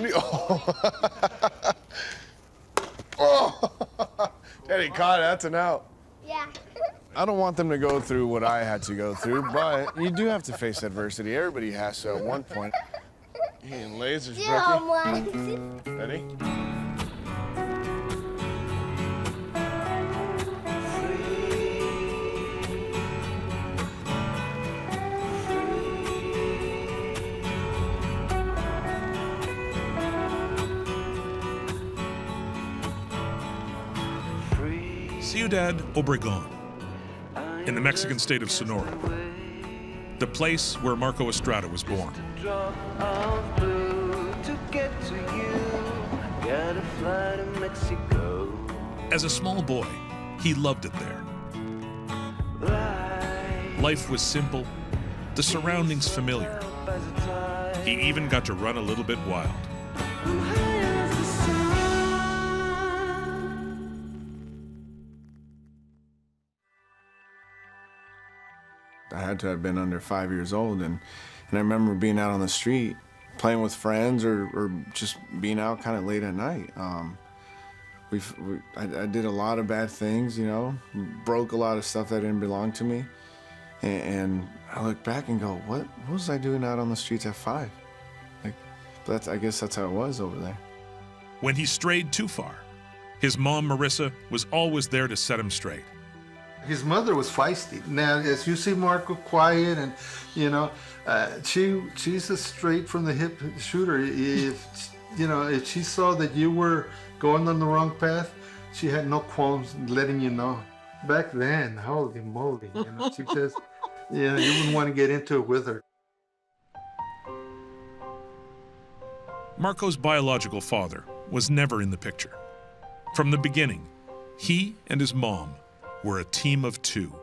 When you, oh. Oh. Daddy caught it. That's an out. Yeah. I don't want them to go through what I had to go through, but you do have to face adversity. Everybody has to at one point. Hey, and lasers, Brookie. Ready? Ciudad Obregón, in the Mexican state of Sonora, the place where Marco Estrada was born. As a small boy, he loved it there. Life was simple, the surroundings familiar. He even got to run a little bit wild. I had to have been under 5 years old, and I remember being out on the street, playing with friends or just being out kind of late at night. I did a lot of bad things, you know, broke a lot of stuff that didn't belong to me, and I look back and go, what was I doing out on the streets at 5? Like, I guess that's how it was over there. When he strayed too far, his mom, Marissa, was always there to set him straight. His mother was feisty. Now, as you see Marco quiet and, you know, she's a straight from the hip shooter. If, you know, if she saw that you were going on the wrong path, she had no qualms letting you know. Back then, holy moly, you know, she just, you know, you wouldn't want to get into it with her. Marco's biological father was never in the picture. From the beginning, he and his mom were a team of two.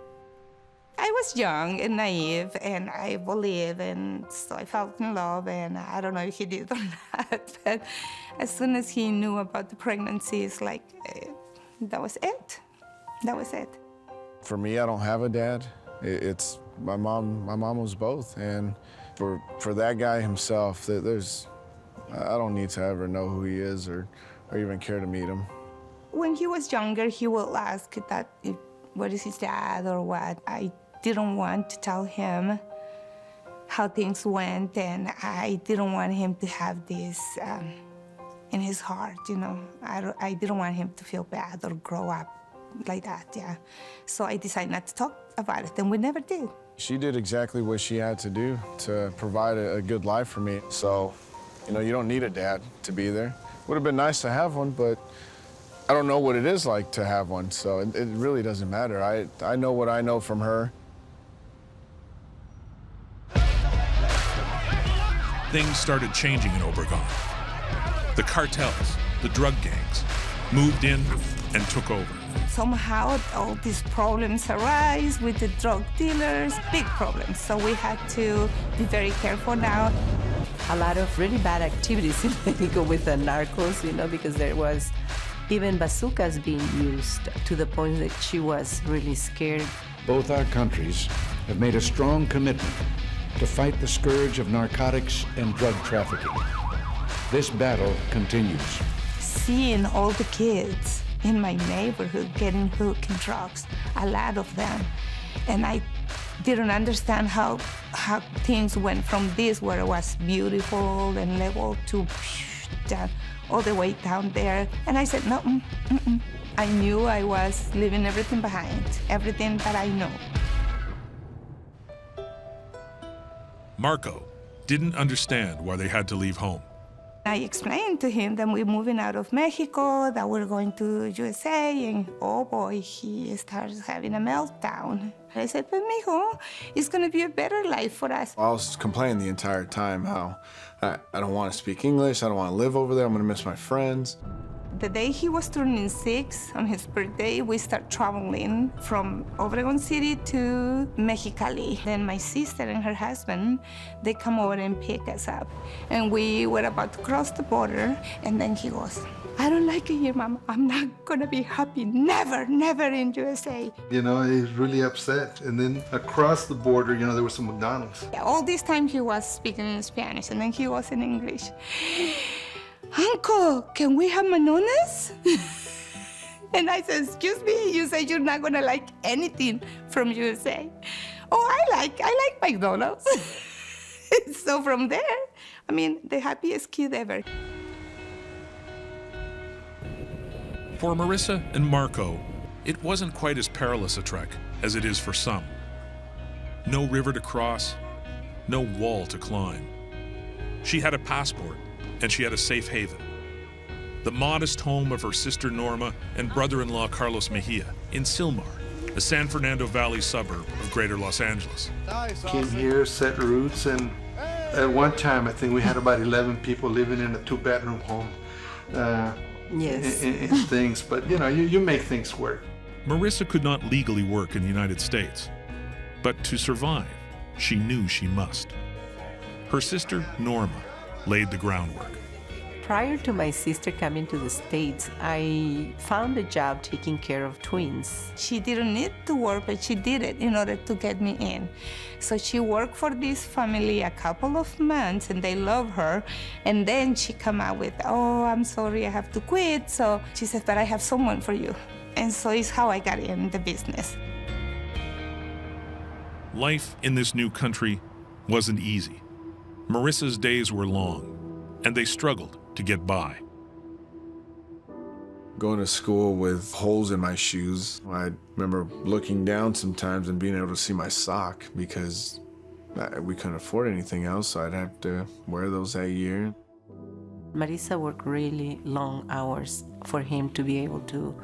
I was young and naive, and I believed, and so I fell in love, and I don't know if he did or not, but as soon as he knew about the pregnancy, it's like, that was it. That was it. For me, I don't have a dad. It's my mom was both, and for that guy himself, I don't need to ever know who he is or even care to meet him. When he was younger, he will ask that what is his dad or what. I didn't want to tell him how things went, and I didn't want him to have this in his heart, you know. I didn't want him to feel bad or grow up like that, yeah. So I decided not to talk about it, and we never did. She did exactly what she had to do to provide a good life for me. So, you know, you don't need a dad to be there. Would have been nice to have one, but I don't know what it is like to have one, so it really doesn't matter. I know what I know from her. Things started changing in Obregón. The cartels, the drug gangs, moved in and took over. Somehow all these problems arise with the drug dealers, big problems. So we had to be very careful now. A lot of really bad activities in Mexico with the narcos, you know, because there was even bazookas being used to the point that she was really scared. Both our countries have made a strong commitment to fight the scourge of narcotics and drug trafficking. This battle continues. Seeing all the kids in my neighborhood getting hooked in drugs, a lot of them, and I didn't understand how things went from this, where it was beautiful and level, to down, all the way down there. And I said, no, I knew I was leaving everything behind, everything that I know. Marco didn't understand why they had to leave home. I explained to him that we're moving out of Mexico, that we're going to USA, and oh boy, he starts having a meltdown. I said, but mijo, it's gonna be a better life for us. I was complaining the entire time how I don't want to speak English, I don't want to live over there, I'm gonna miss my friends. The day he was turning 6, on his birthday, we start traveling from Obregón City to Mexicali. Then my sister and her husband, they come over and pick us up. And we were about to cross the border, and then he goes, I don't like it here, Mama. I'm not gonna be happy, never, never in USA. You know, he's really upset. And then across the border, you know, there was some McDonald's. All this time he was speaking in Spanish, and then he was in English. Uncle, can we have Manonas? And I said, excuse me, you say you're not gonna like anything from USA. Oh, I like McDonald's. So from there, I mean, the happiest kid ever. For Marissa and Marco, it wasn't quite as perilous a trek as it is for some. No river to cross, no wall to climb. She had a passport, and she had a safe haven. The modest home of her sister Norma and brother-in-law Carlos Mejia in Silmar, a San Fernando Valley suburb of greater Los Angeles. Came here, set roots, and at one time I think we had about 11 people living in a 2-bedroom home. Yes. In things, but you know, you make things work. Marissa could not legally work in the United States, but to survive, she knew she must. Her sister Norma laid the groundwork. Prior to my sister coming to the States, I found a job taking care of twins. She didn't need to work, but she did it in order to get me in. So she worked for this family a couple of months, and they love her. And then she come out with, oh, I'm sorry, I have to quit. So she said, but I have someone for you. And so it's how I got in the business. Life in this new country wasn't easy. Marissa's days were long, and they struggled to get by. Going to school with holes in my shoes. I remember looking down sometimes and being able to see my sock because we couldn't afford anything else, so I'd have to wear those that year. Marissa worked really long hours for him to be able to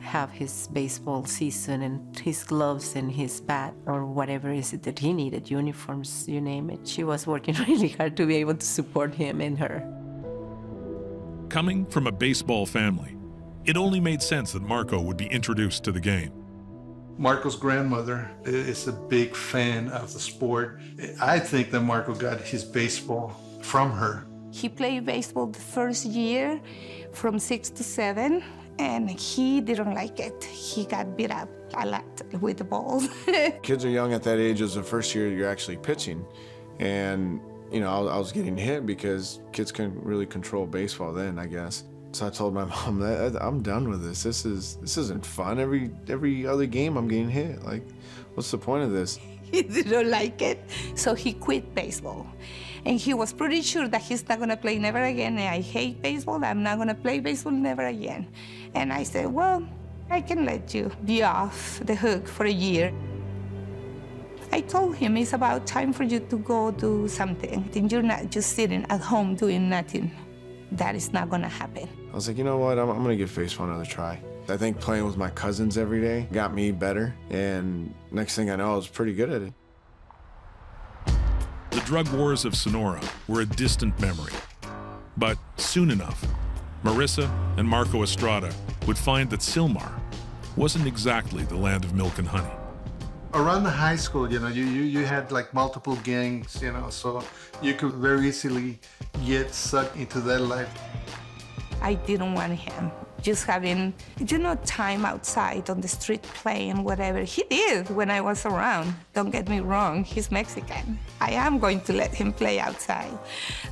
have his baseball season and his gloves and his bat or whatever is it that he needed, uniforms, you name it. She was working really hard to be able to support him and her. Coming from a baseball family, it only made sense that Marco would be introduced to the game. Marco's grandmother is a big fan of the sport. I think that Marco got his baseball from her. He played baseball the first year from 6 to 7, and he didn't like it. He got beat up a lot with the balls. Kids are young at that age. It's the first year you're actually pitching. And, you know, I was getting hit because kids couldn't really control baseball then, I guess. So I told my mom that I'm done with this. This isn't fun. Every other game I'm getting hit. Like, what's the point of this? He didn't like it, so he quit baseball. And he was pretty sure that he's not gonna play never again. And I hate baseball, I'm not gonna play baseball never again. And I said, well, I can let you be off the hook for a year. I told him it's about time for you to go do something. And you're not just sitting at home doing nothing. That is not gonna happen. I was like, you know what, I'm gonna give baseball another try. I think playing with my cousins every day got me better, and next thing I know, I was pretty good at it. The drug wars of Sonora were a distant memory. But soon enough, Marissa and Marco Estrada would find that Silmar wasn't exactly the land of milk and honey. Around the high school, you know, you had like multiple gangs, you know, so you could very easily get sucked into that life. I didn't want him just having, you know, time outside on the street playing, whatever. He did when I was around. Don't get me wrong, he's Mexican. I am going to let him play outside.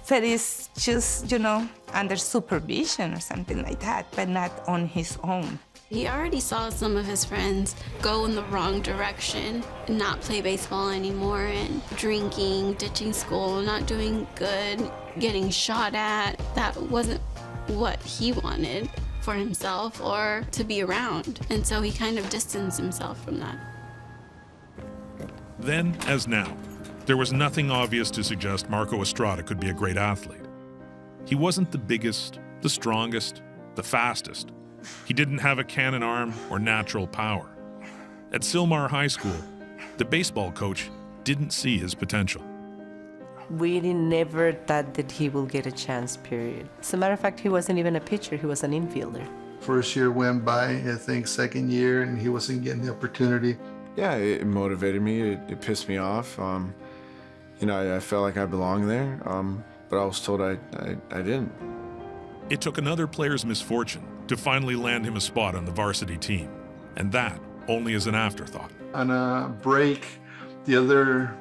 But it's just, you know, under supervision or something like that, but not on his own. He already saw some of his friends go in the wrong direction and not play baseball anymore, and drinking, ditching school, not doing good, getting shot at. That wasn't what he wanted for himself or to be around. And so he kind of distanced himself from that. Then, as now, there was nothing obvious to suggest Marco Estrada could be a great athlete. He wasn't the biggest, the strongest, the fastest. He didn't have a cannon arm or natural power. At Silmar High School, the baseball coach didn't see his potential. We never thought that he will get a chance, period. As a matter of fact, he wasn't even a pitcher, he was an infielder. First year went by, I think second year, and he wasn't getting the opportunity. Yeah, it motivated me. It pissed me off. You know, I felt like I belonged there, but I was told I didn't. It took another player's misfortune to finally land him a spot on the varsity team, and that only as an afterthought. On a break, the other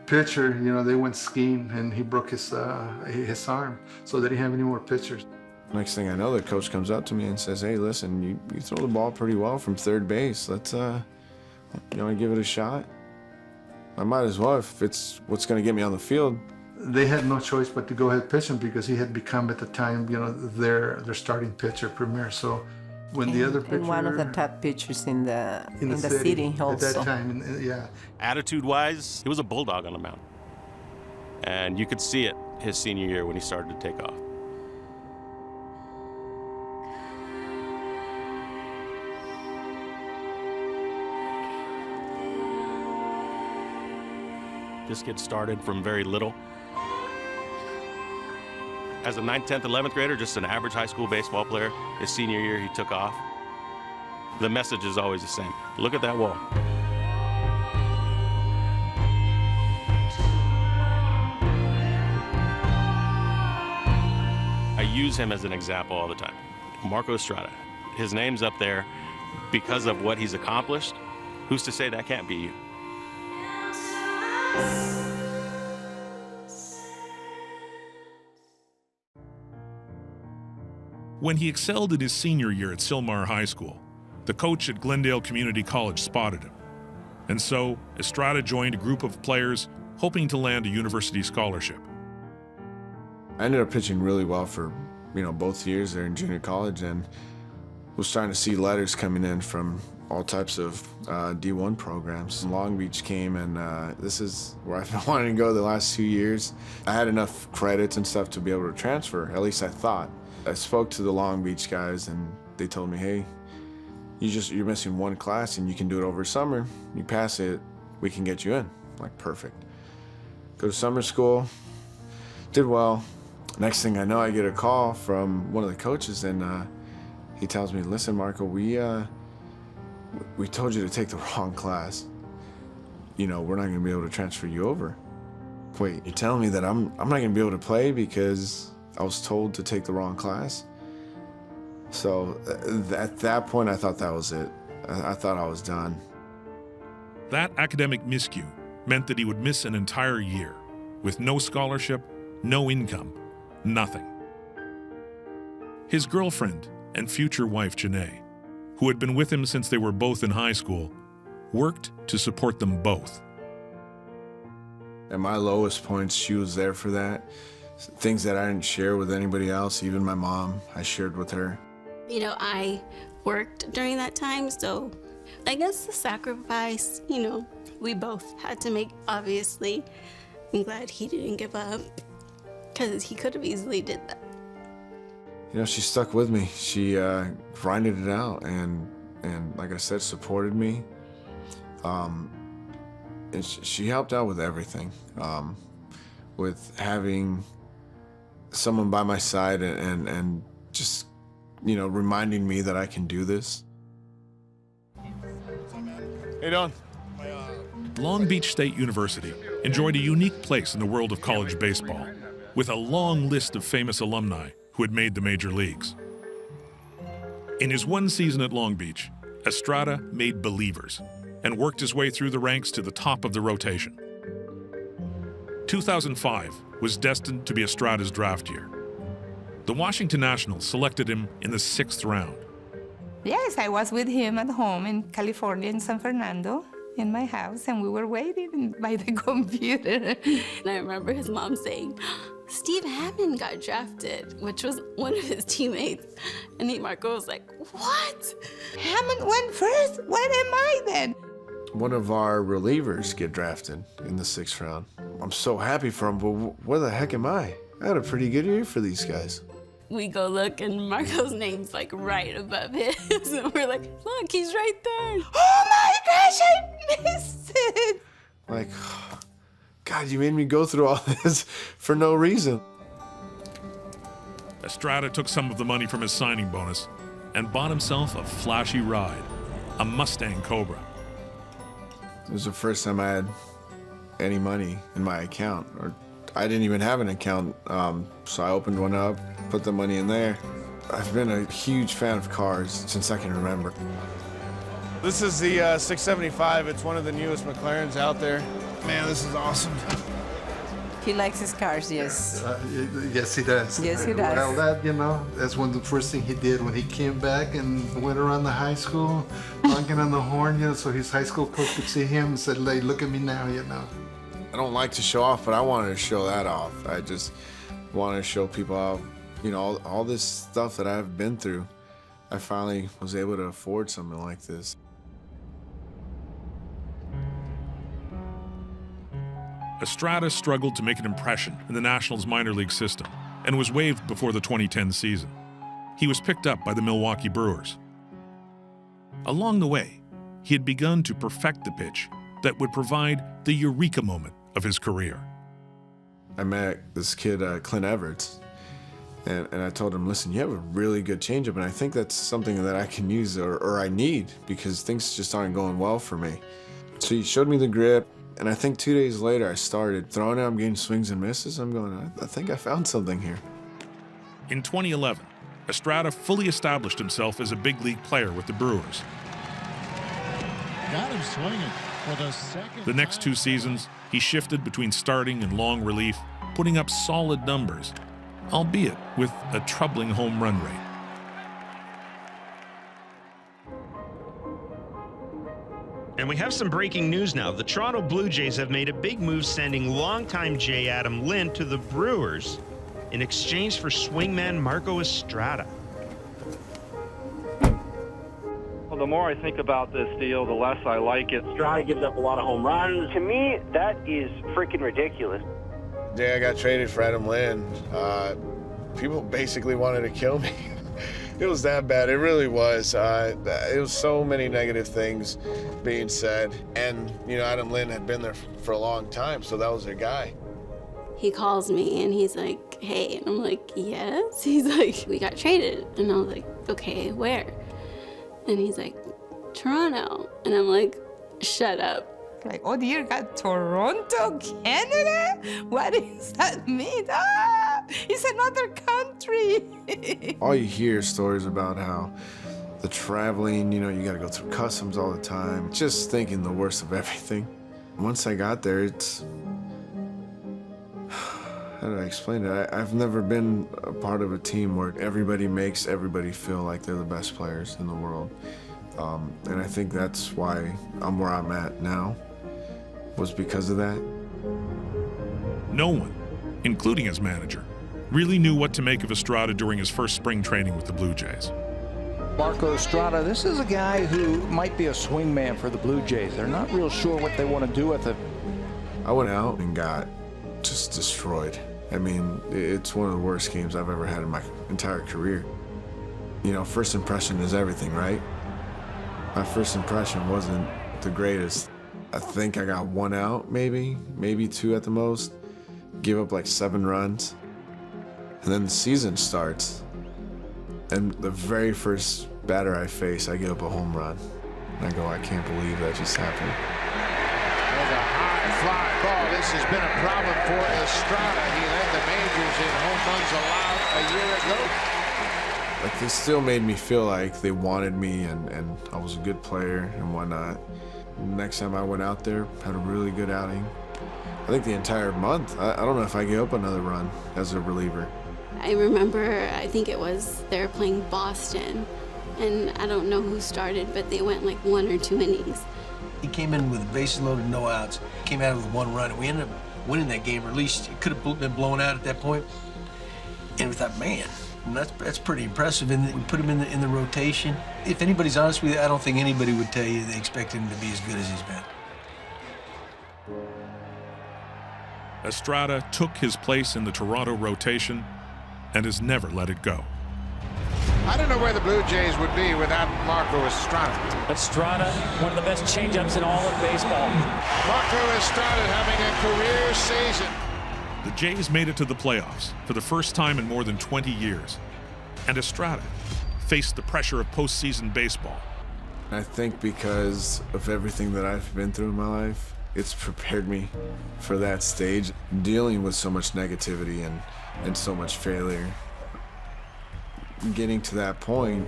pitcher, you know, they went skiing and he broke his arm, so they didn't have any more pitchers. Next thing I know, the coach comes up to me and says, "Hey, listen, you throw the ball pretty well from third base. Let's, you want to give it a shot?" I might as well if it's what's going to get me on the field. They had no choice but to go ahead pitch him because he had become at the time, you know, their starting pitcher, premier. So when the other pitcher, and one of the top pitchers in the city also. At that time, yeah. Attitude-wise, he was a bulldog on the mound. And you could see it his senior year when he started to take off. This kid started from very little. As a 9th, 10th, 11th grader, just an average high school baseball player. His senior year, he took off. The message is always the same. Look at that wall. I use him as an example all the time. Marco Estrada. His name's up there because of what he's accomplished. Who's to say that can't be you? When he excelled in his senior year at Sylmar High School, the coach at Glendale Community College spotted him. And so, Estrada joined a group of players hoping to land a university scholarship. I ended up pitching really well for, both years there in junior college, and was starting to see letters coming in from all types of D1 programs. Long Beach came, and this is where I've been wanting to go the last 2 years. I had enough credits and stuff to be able to transfer, at least I thought. I spoke to the Long Beach guys, and they told me, "Hey, you're missing one class, and you can do it over summer. You pass it, we can get you in." I'm like, perfect. Go to summer school, did well. Next thing I know, I get a call from one of the coaches, and he tells me, "Listen, Marco, we told you to take the wrong class. We're not gonna be able to transfer you over." Wait, you're telling me that I'm not gonna be able to play because I was told to take the wrong class? So at that point, I thought that was it. I thought I was done. That academic miscue meant that he would miss an entire year with no scholarship, no income, nothing. His girlfriend and future wife, Janae, who had been with him since they were both in high school, worked to support them both. At my lowest points, she was there for that. Things that I didn't share with anybody else, even my mom, I shared with her. I worked during that time, so I guess the sacrifice, we both had to make, obviously. I'm glad he didn't give up, because he could have easily did that. She stuck with me. She grinded it out, and like I said, supported me. And she helped out with everything, with having someone by my side and just, reminding me that I can do this. Hey, Don. Long Beach State University enjoyed a unique place in the world of college baseball, with a long list of famous alumni who had made the major leagues. In his one season at Long Beach, Estrada made believers and worked his way through the ranks to the top of the rotation. 2005 was destined to be Estrada's draft year. The Washington Nationals selected him in the 6th round. Yes, I was with him at home in California, in San Fernando, in my house, and we were waiting by the computer. And I remember his mom saying, "Steve Hammond got drafted," which was one of his teammates. And Marco was like, "What? Hammond went first? Where am I then?" One of our relievers get drafted in the 6th round. I'm so happy for him, but where the heck am I? I had a pretty good year for these guys. We go look, and Marco's name's like right above his. And we're like, "Look, he's right there." Oh my gosh, I missed it. Like, God, you made me go through all this for no reason. Estrada took some of the money from his signing bonus and bought himself a flashy ride, a Mustang Cobra. It was the first time I had any money in my account, or I didn't even have an account, so I opened one up, put the money in there. I've been a huge fan of cars since I can remember. This is the 675. It's one of the newest McLarens out there. Man, this is awesome. He likes his cars, yes. Yes, he does. Yes, he does. Well, that, that's one of the first thing he did when he came back and went around the high school, honking on the horn, so his high school coach could see him and said, "Hey, look at me now, I don't like to show off, but I wanted to show that off. I just wanted to show people how, all this stuff that I've been through. I finally was able to afford something like this. Estrada struggled to make an impression in the Nationals minor league system and was waived before the 2010 season. He was picked up by the Milwaukee Brewers. Along the way, he had begun to perfect the pitch that would provide the eureka moment of his career. I met this kid, Clint Everts, and I told him, listen, you have a really good changeup, and I think that's something that I can use or I need because things just aren't going well for me. So he showed me the grip. And I think 2 days later, I started throwing it. I'm getting swings and misses. I'm going, I think I found something here. In 2011, Estrada fully established himself as a big league player with the Brewers. Got him swinging for the second. The next 2 seasons, he shifted between starting and long relief, putting up solid numbers, albeit with a troubling home run rate. And we have some breaking news now. The Toronto Blue Jays have made a big move sending longtime J. Adam Lind to the Brewers in exchange for swingman Marco Estrada. Well, the more I think about this deal, the less I like it. Estrada gives up a lot of home runs. To me, that is freaking ridiculous. The day I got traded for Adam Lind, people basically wanted to kill me. It was that bad. It really was. It was so many negative things being said. And, Adam Lind had been there for a long time, so that was their guy. He calls me and he's like, hey. And I'm like, yes. He's like, we got traded. And I was like, okay, where? And he's like, Toronto. And I'm like, shut up. Like, oh dear God, Toronto, Canada? What does that mean? It's another country. All you hear is stories about how the traveling, you gotta go through customs all the time, just thinking the worst of everything. Once I got there, it's, how did I explain it? I've never been a part of a team where everybody makes everybody feel like they're the best players in the world. And I think that's why I'm where I'm at now, was because of that. No one, including his manager, really knew what to make of Estrada during his first spring training with the Blue Jays. Marco Estrada, this is a guy who might be a swingman for the Blue Jays. They're not real sure what they want to do with him. I went out and got just destroyed. I mean, it's one of the worst games I've ever had in my entire career. First impression is everything, right? My first impression wasn't the greatest. I think I got 1 out, maybe 2 at the most. Give up like 7 runs. And then the season starts. And the very first batter I face, I give up a home run. And I go, I can't believe that just happened. There's a high fly ball. This has been a problem for Estrada. He led the majors in home runs allowed a year ago. Like, they still made me feel like they wanted me and I was a good player and whatnot. Next time I went out there, had a really good outing. I think the entire month, I don't know if I gave up another run as a reliever. I remember, I think it was, they were playing Boston, and I don't know who started, but they went like 1 or 2 innings. He came in with bases loaded, no outs, came out with 1 run, and we ended up winning that game, or at least it could have been blown out at that point. And we thought, man, that's pretty impressive. And we put him in the rotation. If anybody's honest with you, I don't think anybody would tell you they expected him to be as good as he's been. Estrada took his place in the Toronto rotation and has never let it go. I don't know where the Blue Jays would be without Marco Estrada. Estrada, one of the best changeups in all of baseball. Marco Estrada having a career season. The Jays made it to the playoffs for the first time in more than 20 years, and Estrada faced the pressure of postseason baseball. I think because of everything that I've been through in my life, it's prepared me for that stage. Dealing with so much negativity and so much failure. Getting to that point,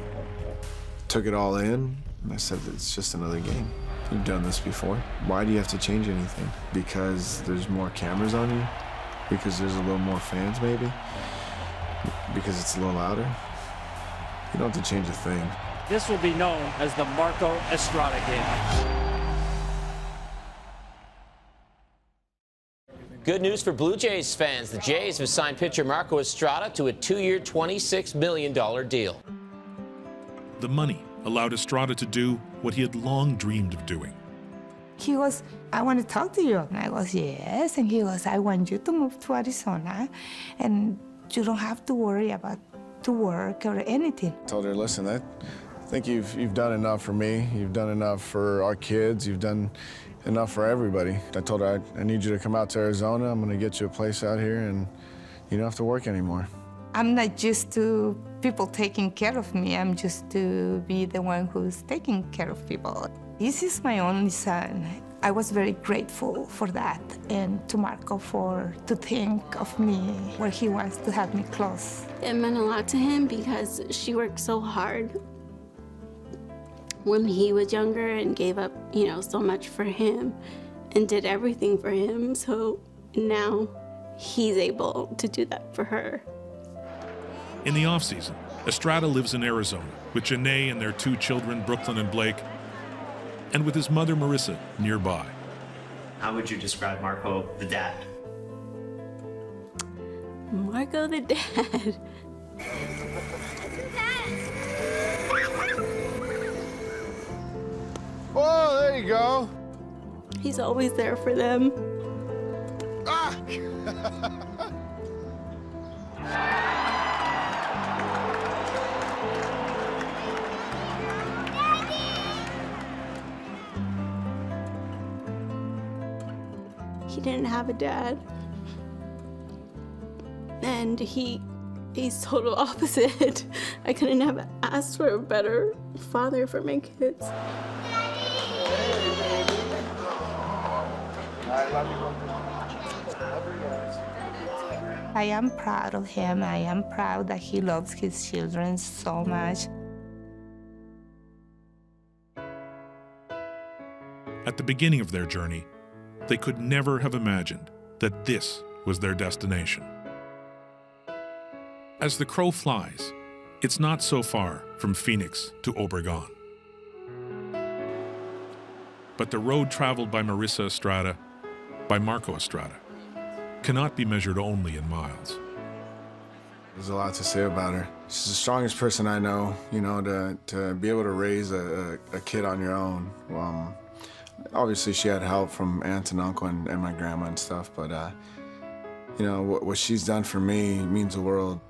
took it all in, and I said, it's just another game. You've done this before. Why do you have to change anything? Because there's more cameras on you? Because there's a little more fans, maybe? Because it's a little louder? You don't have to change a thing. This will be known as the Marco Estrada game. Good news for Blue Jays fans. The Jays have signed pitcher Marco Estrada to a 2-year, $26 million deal. The money allowed Estrada to do what he had long dreamed of doing. He goes, I want to talk to you. And I goes, yes. And he goes, I want you to move to Arizona, and you don't have to worry about to work or anything. I told her, listen, I think you've done enough for me. You've done enough for our kids. You've done enough for everybody. I told her, I need you to come out to Arizona. I'm going to get you a place out here, and you don't have to work anymore. I'm not used to people taking care of me. I'm just to be the one who's taking care of people. This is my only son. I was very grateful for that, and to Marco to think of me where he wants to have me close. It meant a lot to him because she worked so hard when he was younger and gave up, so much for him and did everything for him. So now he's able to do that for her. In the off-season, Estrada lives in Arizona with Janae and their 2 children, Brooklyn and Blake, and with his mother, Marissa, nearby. How would you describe Marco the dad? Marco the dad. Oh, there you go. He's always there for them. Ah! He didn't have a dad. And he's total opposite. I couldn't have asked for a better father for my kids. I am proud of him. I am proud that he loves his children so much. At the beginning of their journey, they could never have imagined that this was their destination. As the crow flies, it's not so far from Phoenix to Obregón. But the road traveled by Marissa Estrada, by Marco Estrada, cannot be measured only in miles. There's a lot to say about her. She's the strongest person I know, to be able to raise a kid on your own. Obviously, she had help from aunt and uncle and my grandma and stuff, but, what she's done for me means the world.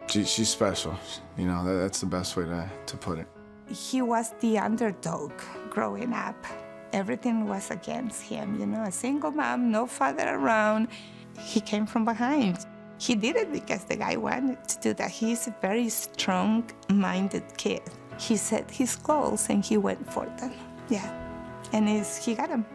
She's special, that's the best way to put it. He was the underdog growing up. Everything was against him, a single mom, no father around. He came from behind. He did it because the guy wanted to do that. He's a very strong-minded kid. He set his goals and he went for them, yeah. And he got them.